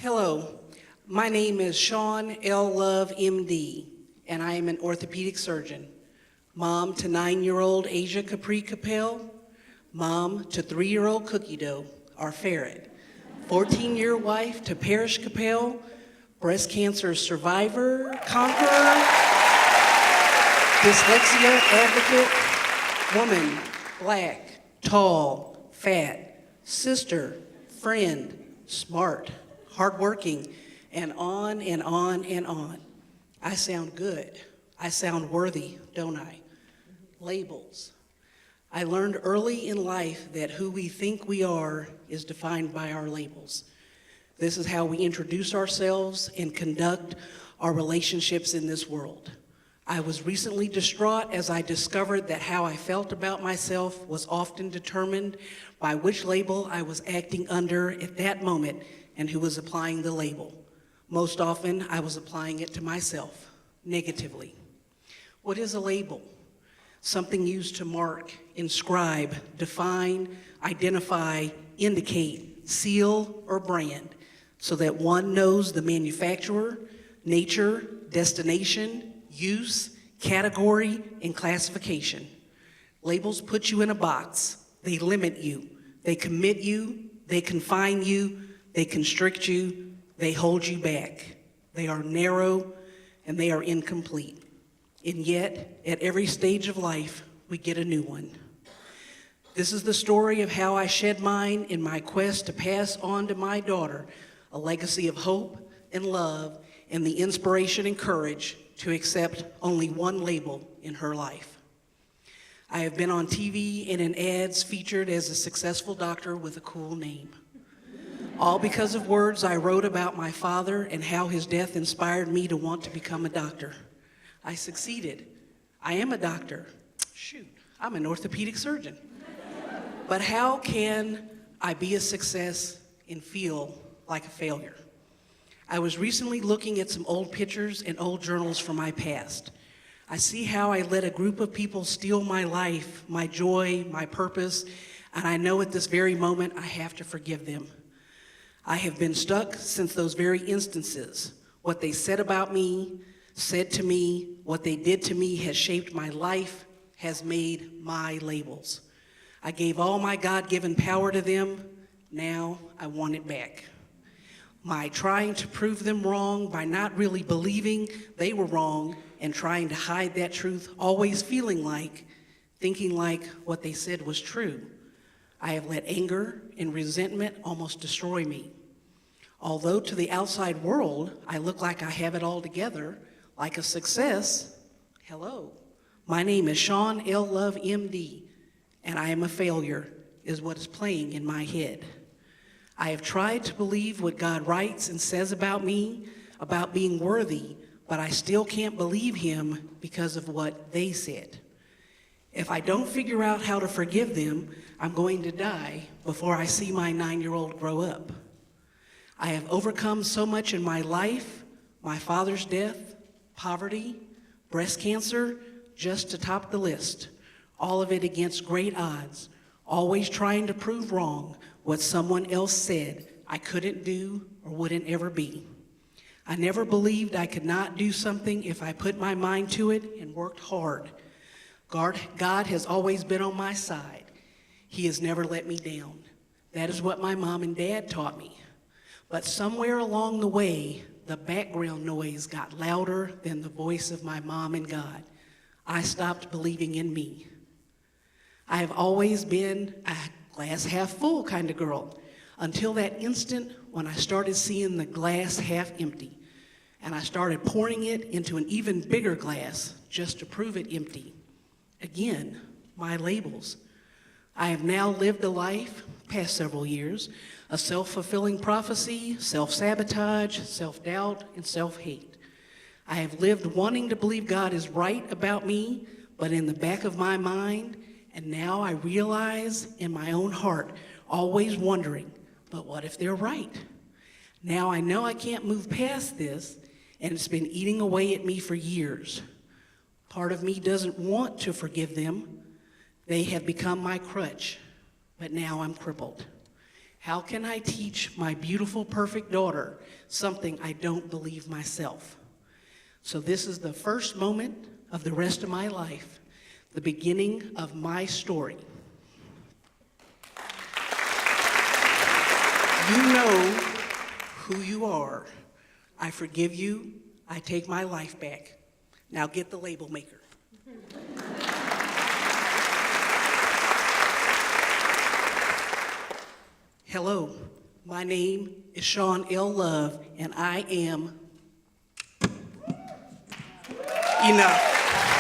Hello, my name is Shawn Love, MD, and I am an orthopedic surgeon. Mom to 9-year-old Asia Capri Capel, mom to 3-year-old Cookie Dough, our ferret, 14-year wife to Parrish Capel, breast cancer survivor, conqueror, dyslexia advocate, woman, black, tall, fat, sister, friend, smart, hardworking, and on and on and on. I sound good. I sound worthy, don't I? Labels. I learned early in life that who we think we are is defined by our labels. This is how we introduce ourselves and conduct our relationships in this world. I was recently distraught as I discovered that how I felt about myself was often determined by which label I was acting under at that moment and who was applying the label. Most often, I was applying it to myself, negatively. What is a label? Something used to mark, inscribe, define, identify, indicate, seal, or brand, so that one knows the manufacturer, nature, destination, use, category, and classification. Labels put you in a box. They limit you. They commit you. They confine you. They constrict you, they hold you back. They are narrow and they are incomplete. And yet, at every stage of life, we get a new one. This is the story of how I shed mine in my quest to pass on to my daughter a legacy of hope and love and the inspiration and courage to accept only one label in her life. I have been on TV and in ads featured as a successful doctor with a cool name. All because of words I wrote about my father and how his death inspired me to want to become a doctor. I succeeded. I am a doctor. Shoot, I'm an orthopedic surgeon. But how can I be a success and feel like a failure? I was recently looking at some old pictures and old journals from my past. I see how I let a group of people steal my life, my joy, my purpose, and I know at this very moment I have to forgive them. I have been stuck since those very instances. What they said about me, said to me, what they did to me has shaped my life, has made my labels. I gave all my God-given power to them. Now I want it back. My trying to prove them wrong by not really believing they were wrong and trying to hide that truth, always thinking like what they said was true. I have let anger and resentment almost destroy me. Although to the outside world, I look like I have it all together, like a success, hello, my name is Shawn Love, MD, and I am a failure, is what is playing in my head. I have tried to believe what God writes and says about me, about being worthy, but I still can't believe him because of what they said. If I don't figure out how to forgive them, I'm going to die before I see my 9-year-old grow up. I have overcome so much in my life, my father's death, poverty, breast cancer, just to top the list. All of it against great odds, always trying to prove wrong what someone else said I couldn't do or wouldn't ever be. I never believed I could not do something if I put my mind to it and worked hard. God has always been on my side. He has never let me down. That is what my mom and dad taught me. But somewhere along the way, the background noise got louder than the voice of my mom and God. I stopped believing in me. I have always been a glass half full kind of girl until that instant when I started seeing the glass half empty. And I started pouring it into an even bigger glass just to prove it empty. Again, my labels. I have now lived a life, past several years, a self-fulfilling prophecy, self-sabotage, self-doubt, and self-hate. I have lived wanting to believe God is right about me, but in the back of my mind, and now I realize in my own heart, always wondering, but what if they're right? Now I know I can't move past this, and it's been eating away at me for years. Part of me doesn't want to forgive them. They have become my crutch, but now I'm crippled. How can I teach my beautiful, perfect daughter something I don't believe myself? So this is the first moment of the rest of my life, the beginning of my story. You know who you are. I forgive you. I take my life back. Now get the label maker. Hello, my name is Shawn Love, and I am enough.